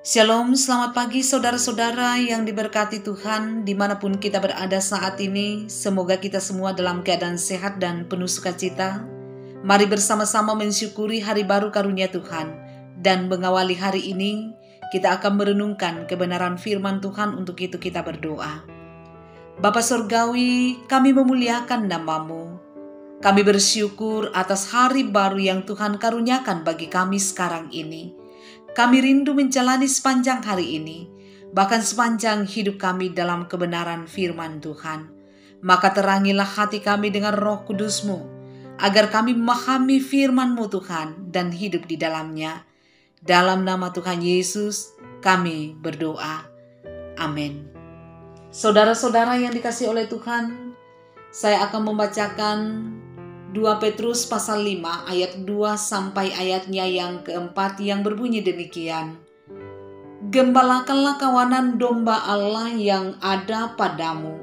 Shalom, selamat pagi saudara-saudara yang diberkati Tuhan dimanapun kita berada saat ini. Semoga kita semua dalam keadaan sehat dan penuh sukacita. Mari bersama-sama mensyukuri hari baru karunia Tuhan. Dan mengawali hari ini, kita akan merenungkan kebenaran firman Tuhan. Untuk itu kita berdoa. Bapa Surgawi, kami memuliakan nama-Mu. Kami bersyukur atas hari baru yang Tuhan karuniakan bagi kami sekarang ini. Kami rindu menjalani sepanjang hari ini, bahkan sepanjang hidup kami dalam kebenaran firman Tuhan. Maka terangilah hati kami dengan Roh Kudus-Mu, agar kami memahami firman-Mu Tuhan dan hidup di dalamnya. Dalam nama Tuhan Yesus kami berdoa. Amin. Saudara-saudara yang dikasihi oleh Tuhan, saya akan membacakan 2 Petrus pasal 5 ayat 2 sampai ayatnya yang keempat yang berbunyi demikian. Gembalakanlah kawanan domba Allah yang ada padamu.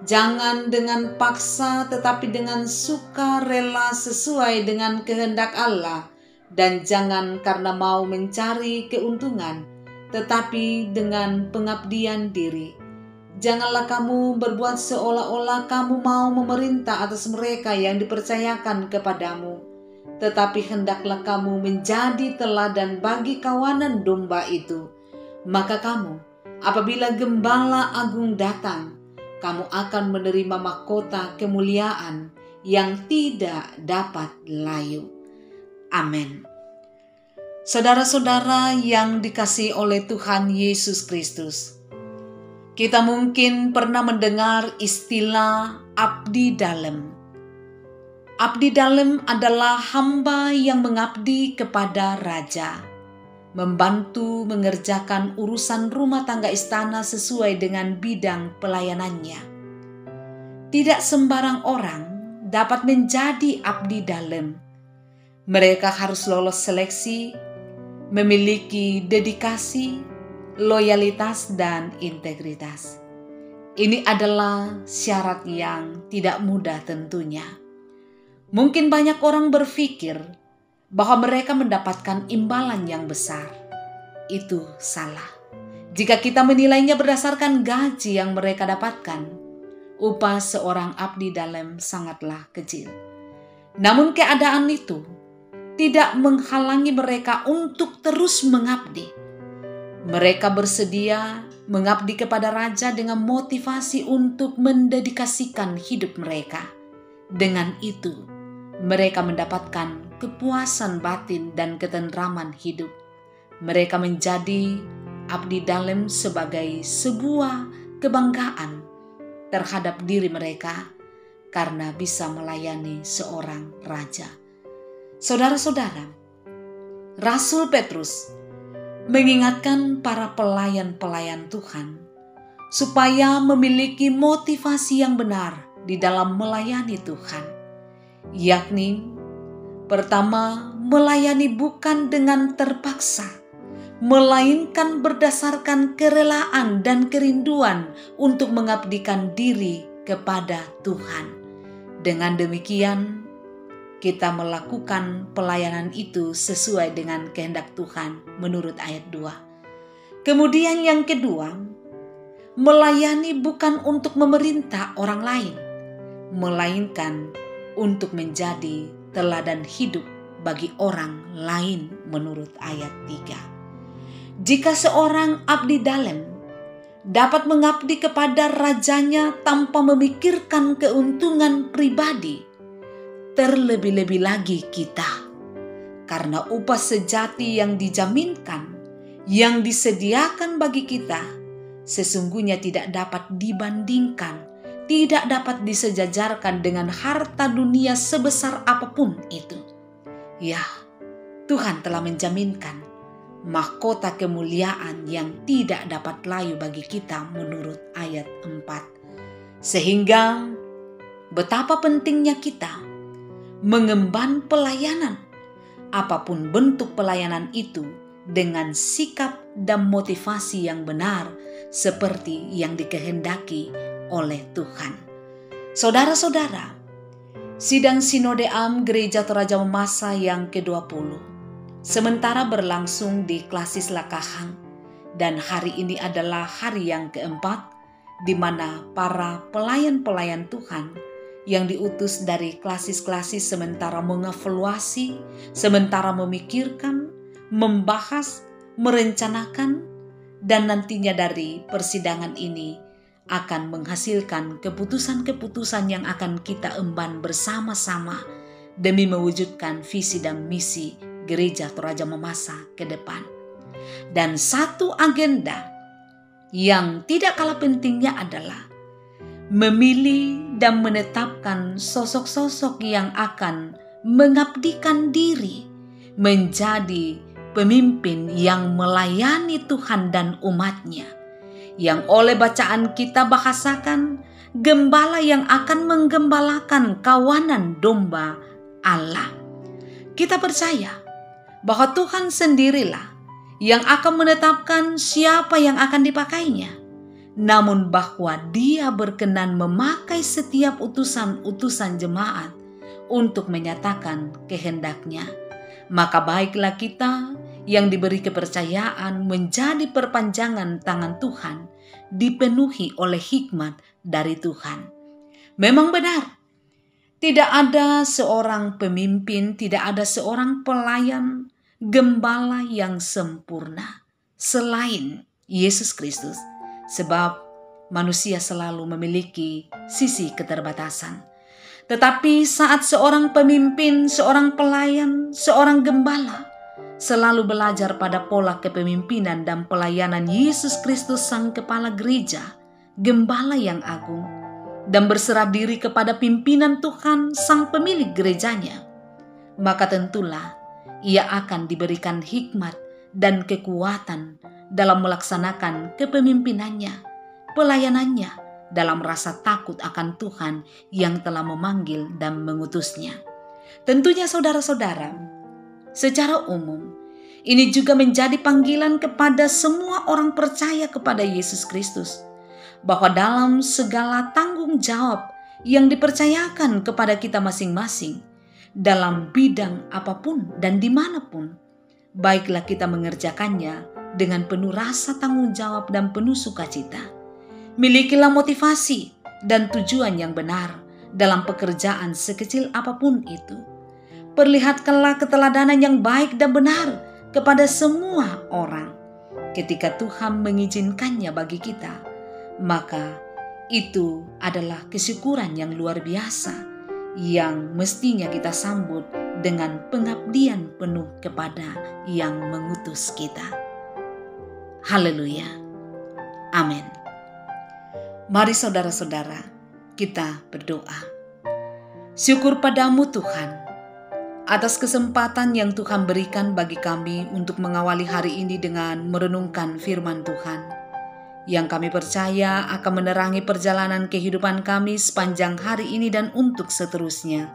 Jangan dengan paksa tetapi dengan sukarela sesuai dengan kehendak Allah. Dan jangan karena mau mencari keuntungan tetapi dengan pengabdian diri. Janganlah kamu berbuat seolah-olah kamu mau memerintah atas mereka yang dipercayakan kepadamu. Tetapi hendaklah kamu menjadi teladan bagi kawanan domba itu. Maka kamu, apabila Gembala Agung datang, kamu akan menerima mahkota kemuliaan yang tidak dapat layu. Amin. Saudara-saudara yang dikasihi oleh Tuhan Yesus Kristus, kita mungkin pernah mendengar istilah abdi dalam. Abdi dalam adalah hamba yang mengabdi kepada raja, membantu mengerjakan urusan rumah tangga istana sesuai dengan bidang pelayanannya. Tidak sembarang orang dapat menjadi abdi dalam. Mereka harus lolos seleksi, memiliki dedikasi, loyalitas dan integritas. Ini adalah syarat yang tidak mudah tentunya. Mungkin banyak orang berpikir bahwa mereka mendapatkan imbalan yang besar. Itu salah. Jika kita menilainya berdasarkan gaji yang mereka dapatkan, upah seorang abdi dalam sangatlah kecil. Namun keadaan itu tidak menghalangi mereka untuk terus mengabdi. Mereka bersedia mengabdi kepada raja dengan motivasi untuk mendedikasikan hidup mereka. Dengan itu, mereka mendapatkan kepuasan batin dan ketentraman hidup. Mereka menjadi abdi dalam sebagai sebuah kebanggaan terhadap diri mereka karena bisa melayani seorang raja. Saudara-saudara, Rasul Petrus mengingatkan para pelayan-pelayan Tuhan supaya memiliki motivasi yang benar di dalam melayani Tuhan, yakni pertama, melayani bukan dengan terpaksa, melainkan berdasarkan kerelaan dan kerinduan untuk mengabdikan diri kepada Tuhan. Dengan demikian, kita melakukan pelayanan itu sesuai dengan kehendak Tuhan menurut ayat 2. Kemudian yang kedua, melayani bukan untuk memerintah orang lain, melainkan untuk menjadi teladan hidup bagi orang lain menurut ayat 3. Jika seorang abdi dalam dapat mengabdi kepada rajanya tanpa memikirkan keuntungan pribadi, terlebih-lebih lagi kita, karena upah sejati yang dijaminkan, yang disediakan bagi kita, sesungguhnya tidak dapat dibandingkan, tidak dapat disejajarkan dengan harta dunia sebesar apapun itu. Ya, Tuhan telah menjaminkan mahkota kemuliaan yang tidak dapat layu bagi kita menurut ayat 4. Sehingga betapa pentingnya kita mengemban pelayanan, apapun bentuk pelayanan itu, dengan sikap dan motivasi yang benar seperti yang dikehendaki oleh Tuhan. Saudara-saudara, sidang Sinode Am Gereja Toraja Mamasa yang ke-20 sementara berlangsung di Klasis Lakahang Dan hari ini adalah hari yang keempat, di mana para pelayan-pelayan Tuhan yang diutus dari klasis-klasis sementara mengevaluasi, sementara memikirkan, membahas, merencanakan, dan nantinya dari persidangan ini akan menghasilkan keputusan-keputusan yang akan kita emban bersama-sama demi mewujudkan visi dan misi Gereja Toraja Mamasa ke depan. Dan satu agenda yang tidak kalah pentingnya adalah memilih dan menetapkan sosok-sosok yang akan mengabdikan diri menjadi pemimpin yang melayani Tuhan dan umatnya, yang oleh bacaan kita bahasakan gembala yang akan menggembalakan kawanan domba Allah. Kita percaya bahwa Tuhan sendirilah yang akan menetapkan siapa yang akan dipakainya, namun bahwa Dia berkenan memakai setiap utusan-utusan jemaat untuk menyatakan kehendaknya. Maka baiklah kita yang diberi kepercayaan menjadi perpanjangan tangan Tuhan, dipenuhi oleh hikmat dari Tuhan. Memang benar, tidak ada seorang pemimpin, tidak ada seorang pelayan, gembala yang sempurna selain Yesus Kristus, sebab manusia selalu memiliki sisi keterbatasan. Tetapi saat seorang pemimpin, seorang pelayan, seorang gembala selalu belajar pada pola kepemimpinan dan pelayanan Yesus Kristus Sang Kepala Gereja, Gembala yang agung, dan berserah diri kepada pimpinan Tuhan Sang Pemilik gerejanya, maka tentulah ia akan diberikan hikmat dan kekuatan dalam melaksanakan kepemimpinannya, pelayanannya, dalam rasa takut akan Tuhan yang telah memanggil dan mengutusnya. Tentunya saudara-saudara, secara umum, ini juga menjadi panggilan kepada semua orang percaya kepada Yesus Kristus, bahwa dalam segala tanggung jawab yang dipercayakan kepada kita masing-masing, dalam bidang apapun dan dimanapun, baiklah kita mengerjakannya dengan penuh rasa tanggung jawab dan penuh sukacita. Milikilah motivasi dan tujuan yang benar dalam pekerjaan sekecil apapun itu. Perlihatkanlah keteladanan yang baik dan benar kepada semua orang. Ketika Tuhan mengizinkannya bagi kita, maka itu adalah kesyukuran yang luar biasa yang mestinya kita sambut dengan pengabdian penuh kepada yang mengutus kita. Haleluya. Amin. Mari saudara-saudara, kita berdoa. Syukur padamu Tuhan, atas kesempatan yang Tuhan berikan bagi kami untuk mengawali hari ini dengan merenungkan firman Tuhan, yang kami percaya akan menerangi perjalanan kehidupan kami sepanjang hari ini dan untuk seterusnya.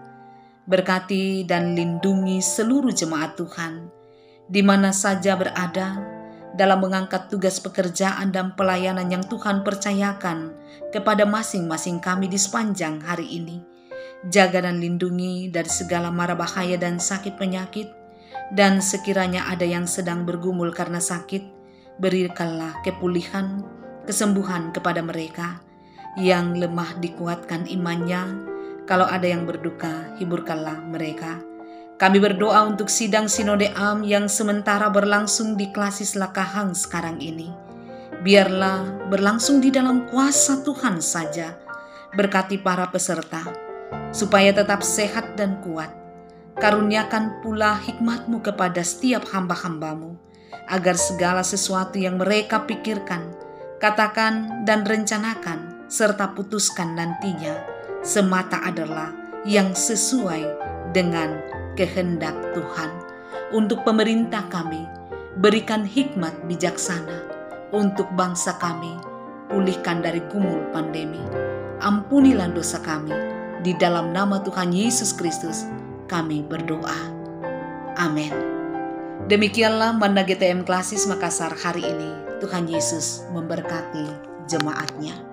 Berkati dan lindungi seluruh jemaat Tuhan, di mana saja berada, dalam mengangkat tugas pekerjaan dan pelayanan yang Tuhan percayakan kepada masing-masing kami di sepanjang hari ini. Jaga dan lindungi dari segala mara bahaya dan sakit penyakit, dan sekiranya ada yang sedang bergumul karena sakit, berikanlah kepulihan, kesembuhan kepada mereka. Yang lemah dikuatkan imannya, kalau ada yang berduka hiburkanlah mereka. Kami berdoa untuk sidang Sinode Am yang sementara berlangsung di Klasis Lakahang sekarang ini. Biarlah berlangsung di dalam kuasa Tuhan saja. Berkati para peserta supaya tetap sehat dan kuat. Karuniakan pula hikmat-Mu kepada setiap hamba-hamba-Mu, agar segala sesuatu yang mereka pikirkan, katakan dan rencanakan, serta putuskan nantinya, semata adalah yang sesuai dengan kehendak Tuhan. Untuk pemerintah kami, berikan hikmat bijaksana. Untuk bangsa kami, pulihkan dari gumul pandemi. Ampunilah dosa kami. Di dalam nama Tuhan Yesus Kristus, kami berdoa. Amin. Demikianlah Manna GTM Klasis Makassar hari ini. Tuhan Yesus memberkati jemaatnya.